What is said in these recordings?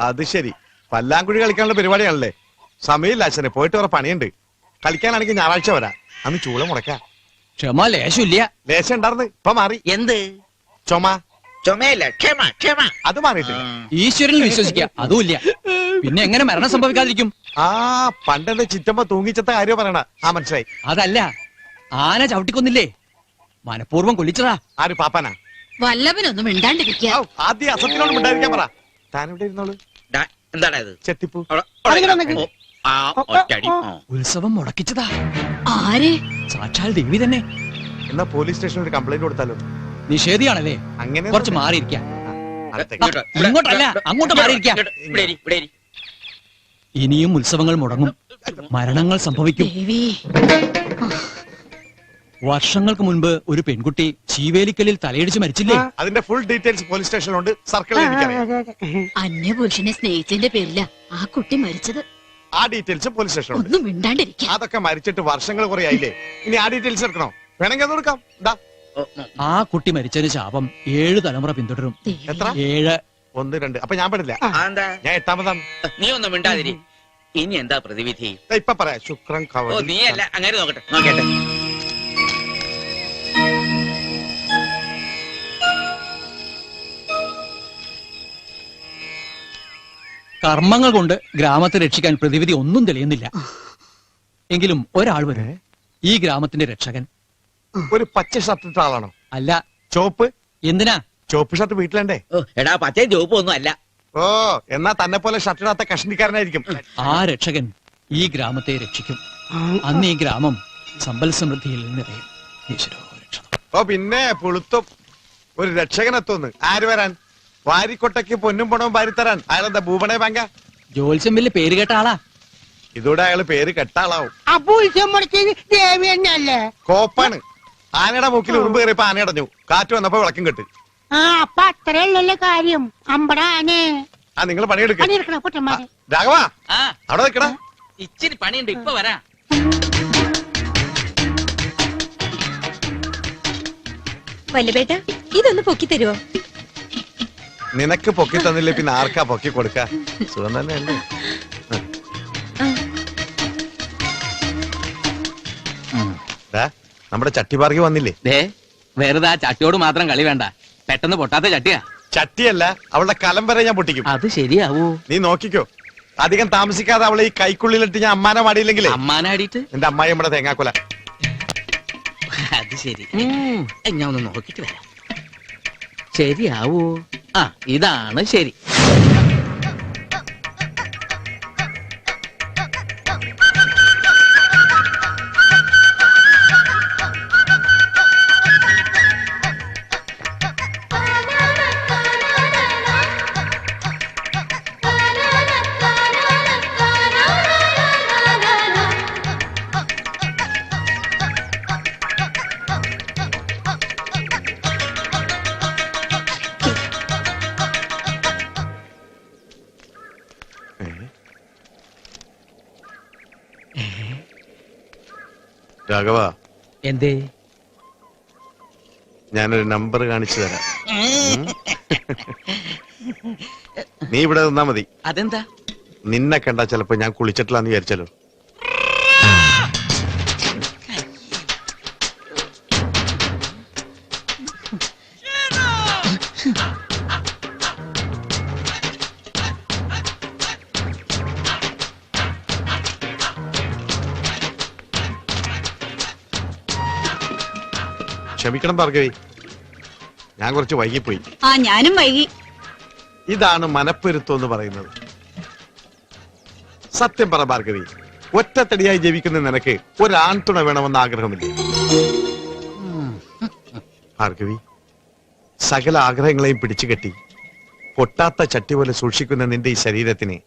അത് ശരി, പല്ലാങ്കുഴി കളിക്കാനുള്ള പരിപാടിയാണല്ലേ? സമയമില്ല അച്ഛനെ, പോയിട്ട് വേറെ പണിയുണ്ട്. കളിക്കാനാണെങ്കിൽ ഞായറാഴ്ച വരാം. അന്ന് ചൂള മുടക്കാം. ക്ഷമ ലേശമില്ല. ലേശം ഉണ്ടായിരുന്നു, ഇപ്പൊ മാറി. എന്ത് ചുമ? ചുമയല്ല, ക്ഷമ ക്ഷമ. അത് മാറിയിട്ടില്ല. ഈശ്വരനിൽ വിശ്വസിക്കുക, അതുമില്ല. പിന്നെ എങ്ങനെ മരണം സംഭവിക്കാതിരിക്കും? ആ പണ്ടെന്റെ ചിറ്റമ്മ തൂങ്ങിച്ചത്ത കാര്യം പറയണ. ആ മനസ്സിലായി. അതല്ല, ആന ചവിട്ടിക്കൊന്നില്ലേ, മനഃപൂർവ്വം കൊല്ലിച്ചതാ. ആര്, പാപ്പാനാ? വല്ലവനൊന്നും മിണ്ടാണ്ടിരിക്കുക. ആദ്യം അസത്തിനോട് മിണ്ടായിരിക്കാൻ പറ. താനിവിടെ ഇരുന്നോളൂ. എന്താണ് ഇത്? ചെത്തിപ്പൂ. ഉത്സവം മുടക്കിച്ചതാ. ആരെ? സാക്ഷാൽ ദേവി തന്നെ. എന്നാ പോലീസ് സ്റ്റേഷനിൽ ഒരു കംപ്ലൈന്റ് കൊടുത്താലോ? നിഷേധിയാണല്ലേ? അങ്ങനെ കുറച്ച് മാറിയിരിക്കാം. ഇങ്ങോട്ടല്ല, അങ്ങോട്ട് മാറിയിരിക്കാം. ഇനിയും ഉത്സവങ്ങൾ മുടങ്ങും, മരണങ്ങൾ സംഭവിക്കും. വർഷങ്ങൾക്ക് മുൻപ് ഒരു പെൺകുട്ടി ചീവേലിക്കലിൽ തലയിടിച്ച് മരിച്ചില്ലേ? അതിന്റെ ഫുൾ ഡീറ്റെയിൽസ് പോലീസ് സ്റ്റേഷനിലുണ്ട്. സർക്കിളിൽ അന്യപുരുഷനെ സ്നേഹിച്ചതിന്റെ പേരില ആ കുട്ടി മരിച്ചത്. ആ ഡീറ്റെയിൽസ് പോലീസ് സ്റ്റേഷനിലുണ്ട്. ഒന്നും മിണ്ടാണ്ടിരിക്കുക. അതൊക്കെ മരിച്ചിട്ട് വർഷങ്ങൾ കുറെ ആയില്ലേ? ഇനി ആ ഡീറ്റെയിൽസ് എടുക്കണോ? വേണമെങ്കിൽ അത് കൊടുക്കാം. ആ കുട്ടി മരിച്ചതിന് ശാപം 7 തലമുറ പിന്തുടരും. എത്ര? 7. 1 2. അപ്പൊ ഞാൻ പെടില്ല. ഞാൻ 8ാമതാണ്. നീ ഒന്നും മിണ്ടാതിരി. ഇനി എന്താ പ്രതിവിധി? ഇപ്പൊ പറയാം. ശുക്രൻ കവടി. നീ അല്ല, അങ്ങനെ നോക്കട്ടെ നോക്കട്ടെ. കർമ്മങ്ങൾ കൊണ്ട് ഗ്രാമത്തെ രക്ഷിക്കാൻ പ്രതിവിധി ഒന്നും തെളിയുന്നില്ല. എങ്കിലും ഒരാൾ വരെ ഈ ഗ്രാമത്തിന്റെ രക്ഷകൻ. ഒരു പച്ച ഷർട്ട് ഇട്ട ആളാണോ? അല്ല. ചോപ്പ്? എന്തിനാ? ചോപ്പ് ഷർട്ട് വീട്ടിലുണ്ടേ. എടാ, പച്ചയും ചോപ്പും ഒന്നും അല്ല. ഓ, എന്നാ തന്നെ പോലെ ഷർട്ട് ഇടാത്ത കഷ്ണിക്കാരനായിരിക്കും. ആ രക്ഷകൻ ഈ ഗ്രാമത്തെ രക്ഷിക്കും. അന്ന് ഈ ഗ്രാമം സമ്പൽ സമൃദ്ധിയിൽ നിറയും. ഓ പിന്നെ പുളുത്തും. ഒരു രക്ഷകനെത്തോന്ന്. ആര് വരാൻ? വാരിക്കൊട്ടയ്ക്ക് പൊന്നും പണവും വാരിത്തരാൻ. അയാളെന്താ ഭൂപണേ ബാങ്ക? ജോത്സ്യം വലിയ പേര് കേട്ട ആളാ. ഇതോടെ അയാള് പേര് കെട്ടാളാവും. ദേവിയല്ലേ? കോപ്പാണ്. ആനയുടെ മൂക്കിൽ ഉറുമ്പ് കയറിയപ്പോ ആന അടഞ്ഞു. കാറ്റ് വന്നപ്പോ വിളക്കം കെട്ട്. അപ്പൊ അത്രയല്ലല്ലോ കാര്യം. അമ്പടാനെ. ആ, നിങ്ങൾ പണിയെടുക്കണം. പൊട്ടന്മാരെ. രാഘവ, അവിടെ നിൽക്കണ. ഇച്ചിരി പണിയുണ്ട്, ഇപ്പൊ വരാ. വല്ലുബേട്ട, ഇതൊന്ന് പൊക്കി തരുവോ? നിനക്ക് പൊക്കി തന്നില്ലേ പിന്നെ ആർക്കാ പൊക്കി കൊടുക്ക? സുഖം തന്നെയല്ലേ? നമ്മുടെ ചട്ടിപാർക്കി വന്നില്ലേ? വെറുതെ ആ ചട്ടിയോട് മാത്രം കളി വേണ്ട. പെട്ടെന്ന് പൊട്ടാത്ത ചട്ടിയാ. ചട്ടിയല്ല, അവളുടെ കലം വരെ ഞാൻ പൊട്ടിക്കും. അത് ശരിയാവൂ? നീ നോക്കിക്കോ. അധികം താമസിക്കാതെ അവളെ ഈ കൈക്കുള്ളിലിട്ട് ഞാൻ അമ്മാനെ മാടിയില്ലെങ്കിൽ അമ്മാനാടിയിട്ട് എന്റെ അമ്മായി നമ്മുടെ തേങ്ങാക്കൊല. അത് ശരി, ഞാൻ ഒന്ന് നോക്കിട്ട് വരാം. ശരിയാവൂ? ആ, ഇതാണ് ശരി. രാഘവ, എന്തേ? ഞാനൊരു നമ്പർ കാണിച്ചു തരാം. നീ ഇവിടെ നിന്നാ മതി. അതെന്താ? നിന്നെ കണ്ടാ ചിലപ്പോ ഞാൻ കുളിച്ചിട്ടില്ലാന്ന് വിചാരിച്ചല്ലോ. ക്ഷമിക്കണം ഭാർഗവി, ഞാൻ കുറച്ച് വൈകിപ്പോയി. ഞാനും വൈകി. ഇതാണ് മനപ്പൊരുത്തം എന്ന് പറയുന്നത്. സത്യം പറ ഭാർഗവി, ഒറ്റത്തടിയായി ജീവിക്കുന്ന നിനക്ക് ഒരാൺതുണ വേണമെന്ന് ആഗ്രഹമില്ലേ? ഭാർഗവി, സകല ആഗ്രഹങ്ങളെയും പിടിച്ചു കെട്ടി പൊട്ടാത്ത ചട്ടി പോലെ സൂക്ഷിക്കുന്ന നിന്റെ ഈ ശരീരത്തിന്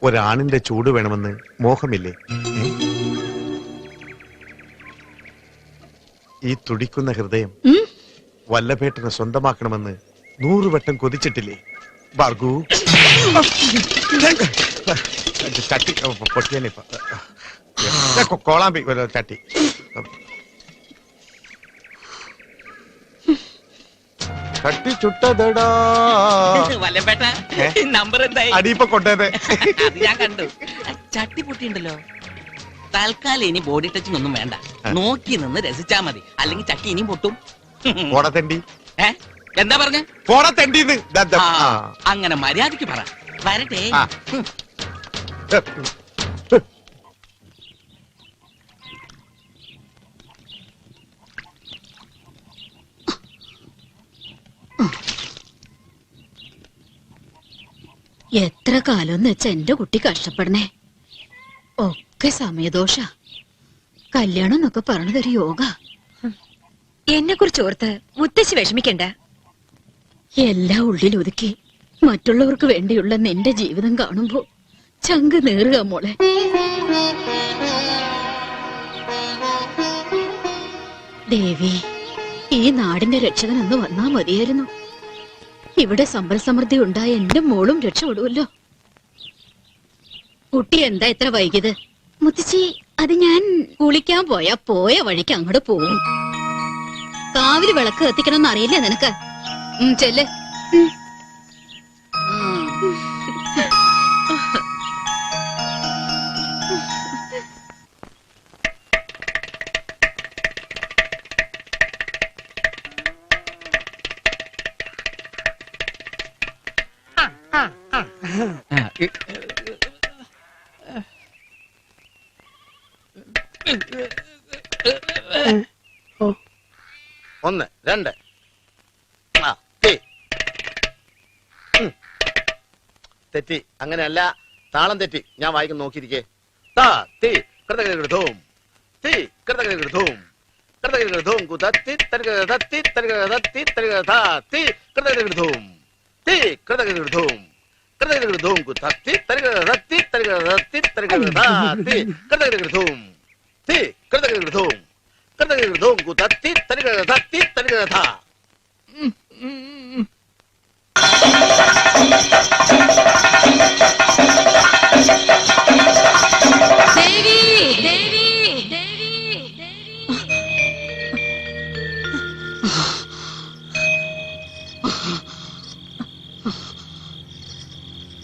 ഒരാണിന്റെ ചൂട് വേണമെന്ന് മോഹമില്ലേ? ഈ തുടിക്കുന്ന ഹൃദയം വല്ലഭേട്ടനെ സ്വന്തമാക്കണമെന്ന് 100 വട്ടം കൊതിച്ചിട്ടില്ലേ ഭാർഗു? ചട്ടി പൊട്ടിയാനെ കോളാമ്പി ചട്ടി. കട്ടിച്ചുട്ടതടാ വല്ലപ്പേട്ട നമ്പർ എന്തായി? അടിയിപ്പൊ കൊണ്ടേതെ. അത് ഞാൻ കണ്ടു. ചട്ടി പൊട്ടിയുണ്ടല്ലോ. തൽക്കാലം ഇനി ബോഡി ടച്ചിങ് ഒന്നും വേണ്ട. നോക്കി നിന്ന് രസിച്ചാ മതി, അല്ലെങ്കിൽ ചട്ടി ഇനിയും പൊട്ടും. പോടത്തെണ്ടി. എന്താ പറഞ്ഞ? പോടത്തെണ്ടിന്ന്. അങ്ങനെ മര്യാദക്ക് പറ. വരട്ടെ. എത്ര കാലം വെച്ച എന്റെ കുട്ടി കഷ്ടപ്പെടണേ. ഒക്കെ സമയദോഷ. കല്യാണം എന്നൊക്കെ പറഞ്ഞതൊരു യോഗ. എന്നെ കുറിച്ച് ഓർത്ത് മുത്തശ്ശി വിഷമിക്കണ്ട. എല്ലാം ഉള്ളിലൊതുക്കി മറ്റുള്ളവർക്ക് വേണ്ടിയുള്ള നിന്റെ ജീവിതം കാണുമ്പോ ചങ്ക് നേറുക മോളെ. ദേവി, ഈ നാടിന്റെ രക്ഷകനൊന്ന് വന്നാ മതിയായിരുന്നു. ഇവിടെ സമ്പൽ സമൃദ്ധി ഉണ്ടായ എന്റെ മോളും രക്ഷപ്പെടുമല്ലോ. കുട്ടി എന്താ ഇത്ര വൈകിയത്? മുത്തശ്ശി, അത് ഞാൻ കുളിക്കാൻ പോയ വഴിക്ക് അങ്ങോട്ട് പോവും. കാവില് വിളക്ക് കത്തിക്കണമെന്ന് അറിയില്ലേ നിനക്ക്? ചെല്ല്. ഒന്ന് രണ്ട് തെറ്റി. അങ്ങനെയല്ല, താളം തെറ്റി. ഞാൻ വായിക്കും, നോക്കിയിരിക്കേ.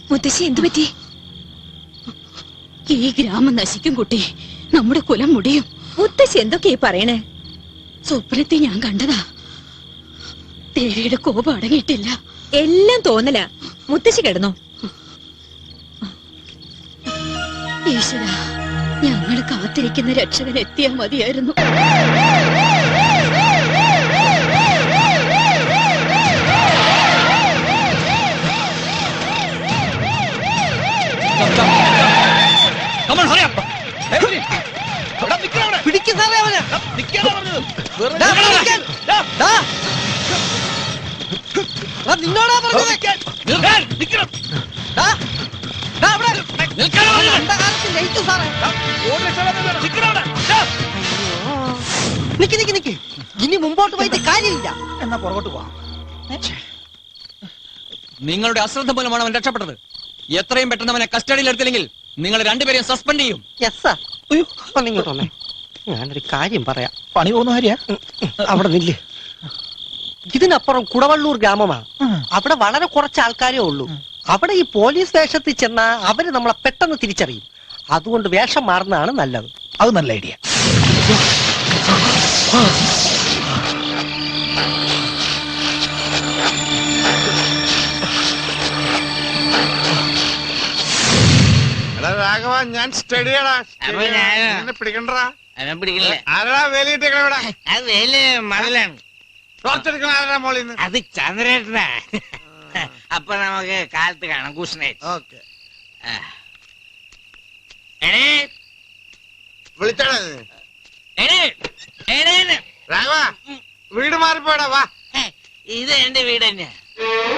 മുത്തശ്ശി, എന്തു പറ്റി? ഈ ഗ്രാമം നശിക്കും കുട്ടി. നമ്മുടെ കുലം മുടിയും. മുത്തശ്ശി എന്തൊക്കെയാ പറയണേ? സ്വപ്നത്തെ ഞാൻ കണ്ടതാ. ദേവിയുടെ കോപം അടങ്ങിയിട്ടില്ല. എല്ലാം തോന്നല. മുത്തശ്ശി കിടന്നോ? ഈശ്വര, ഞങ്ങൾ കാത്തിരിക്കുന്ന രക്ഷകൻ എത്തിയാ മതിയായിരുന്നു. നിന്നോടാ ഇനി മുമ്പോട്ട് പോയിട്ട് കാര്യമില്ല. എന്നാ പുറകോട്ട് പോവാം. നിങ്ങളുടെ അശ്രദ്ധ മൂലമാണ് അവൻ രക്ഷപ്പെട്ടത്. എത്രയും പെട്ടെന്ന് അവനെ കസ്റ്റഡിയിൽ എടുത്തില്ലെങ്കിൽ നിങ്ങൾ രണ്ടുപേരെയും സസ്പെൻഡ് ചെയ്യും. ഇങ്ങോട്ട് വന്നേ, ഞാനൊരു കാര്യം പറയാം. പണി പോകുന്ന കാര്യ അവിടെ നില്ല്. ഇതിനപ്പുറം കുടവള്ളൂർ ഗ്രാമമാണ്. അവിടെ വളരെ കുറച്ച് ആൾക്കാരേ ഉള്ളൂ. അവിടെ ഈ പോലീസ് വേഷത്തിൽ ചെന്നാ അവര് നമ്മളെ പെട്ടെന്ന് തിരിച്ചറിയും. അതുകൊണ്ട് വേഷം മാറുന്നതാണ് നല്ലത്. അത് നല്ല ഐഡിയ. രാഘവ, ഞാൻ സ്റ്റഡിയാടാ. പിടിക്കണ്ടാ. ആരാ വേലിയിട്ടേക്കണ ഇവിടെ? അത് വേല് മതിലാണ്. ടോർച്ചെടുക്കണ ആരാ മോളിന്ന്? അത് ചന്ദ്രേട്ടനാ. അപ്പൊ നമുക്ക് കാലത്ത് കാണാം. കൂഷണേ. ഓക്കെ. വിളിച്ചാടാ രാഘവ, വീട് മാറിപ്പോടാ. വാ, ഇത് എന്റെ വീട് തന്നെയാ.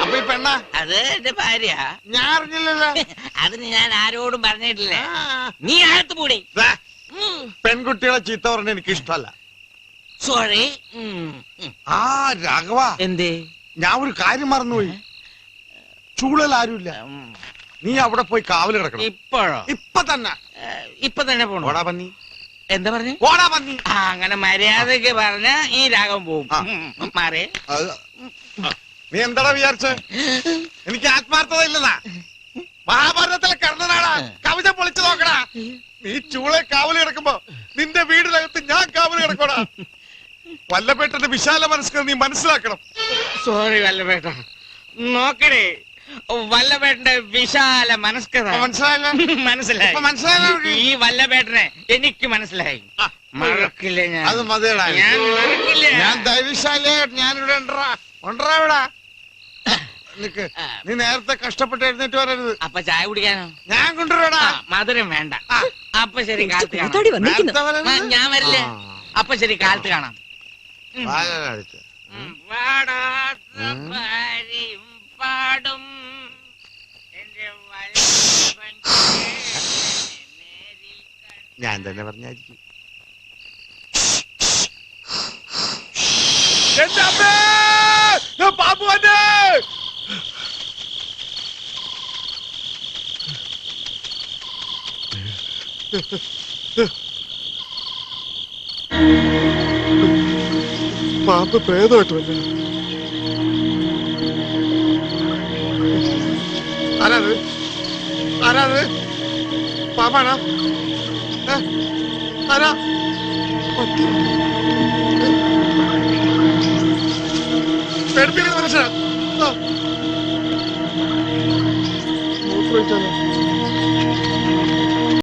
അപ്പൊ ഈ പെണ്ണ? അത് എന്റെ ഭാര്യ. ഞാൻ അറിഞ്ഞില്ലല്ലോ. അതിന് ഞാൻ ആരോടും പറഞ്ഞിട്ടില്ല. നീ അകത്ത് പൂടി. പെൺകുട്ടികളെ ചീത്ത പറഞ്ഞ എനിക്ക് ഇഷ്ടമല്ല. സോറി. ആ രാഘവ, എന്തേ? ഞാൻ ഒരു കാര്യം മറന്നുപോയി. ചൂളൽ ആരുമില്ല. നീ അവിടെ പോയി കാവല് കിടക്കണം. ഇപ്പോഴോ? ഇപ്പൊ തന്നെ. ഇപ്പൊ തന്നെ പോണോ? ഓടാ പന്നി. എന്താ പറഞ്ഞു? ഓടാ പന്നി. അങ്ങനെ മര്യാദക്ക് പറഞ്ഞ ഈ രാഗം പോവും. മാറേ. നീ എന്താടാ വിചാരിച്ച എനിക്ക് ആത്മാർത്ഥത ഇല്ലെന്നാ? മഹാഭാരതത്തിലെ കർണനാടാ കവചം പൊളിച്ചു നോക്കടാ. നീ ചൂളെ കാവല് കിടക്കുമ്പോ നിന്റെ വീടിനകത്ത് ഞാൻ കാവല് കിടക്കോടാ. വല്ലപേട്ടന്റെ വിശാല മനസ്സ് നീ മനസ്സിലാക്കണം. സോറി വല്ലപേട്ട. നോക്കണേ, വല്ലപേട്ടന്റെ വിശാല മനസ്കത മനസ്സിലായല്ലോ? മനസ്സിലായി. ഇപ്പൊ മനസ്സിലായല്ലോ? ഈ വല്ലപേട്ടനെ എനിക്ക് മനസ്സിലായി. മറക്കില്ല ഞാൻ. അത് മതിയടാ. ഞാൻ മറക്കില്ല. ഞാൻ ധൈര്യശാലിയായിട്ട് ഞാനിവിടെ ഉണ്ടറാ ഇവിടെ. നിക്ക്, നീ നേരത്തെ കഷ്ടപ്പെട്ട് എഴുന്നേറ്റ് വരരുത്. അപ്പൊ ചായ കുടിക്കാനോ? ഞാൻ കൊണ്ടുവരാടാ. മധുരം വേണ്ട. അപ്പൊ ശരി, കാലത്ത് കാണാം. കൂത്തോടി വന്നിരിക്കുന്നു. നേരത്തെ വരരുത്. ഞാൻ വരില്ലേ? അപ്പൊ ശരി, കാലത്ത് കാണാം. വാഴ കഴിച്ച്. പാടാത്ത ഭാര്യയും പാടും എന്റെ വല്ലഭന്റെ നേരിൽ കണ്ട. ഞാൻ തന്നെ പറഞ്ഞായിരിക്കും. പാമ്പ് പ്രേതമായിട്ട് ആരാത്? ആരാത്? പാമ്പാണോ? ആരാ? പേടിപ്പിക്കുന്ന മനുഷ്യനാ. മൂത്രമൊഴിച്ചാലോ?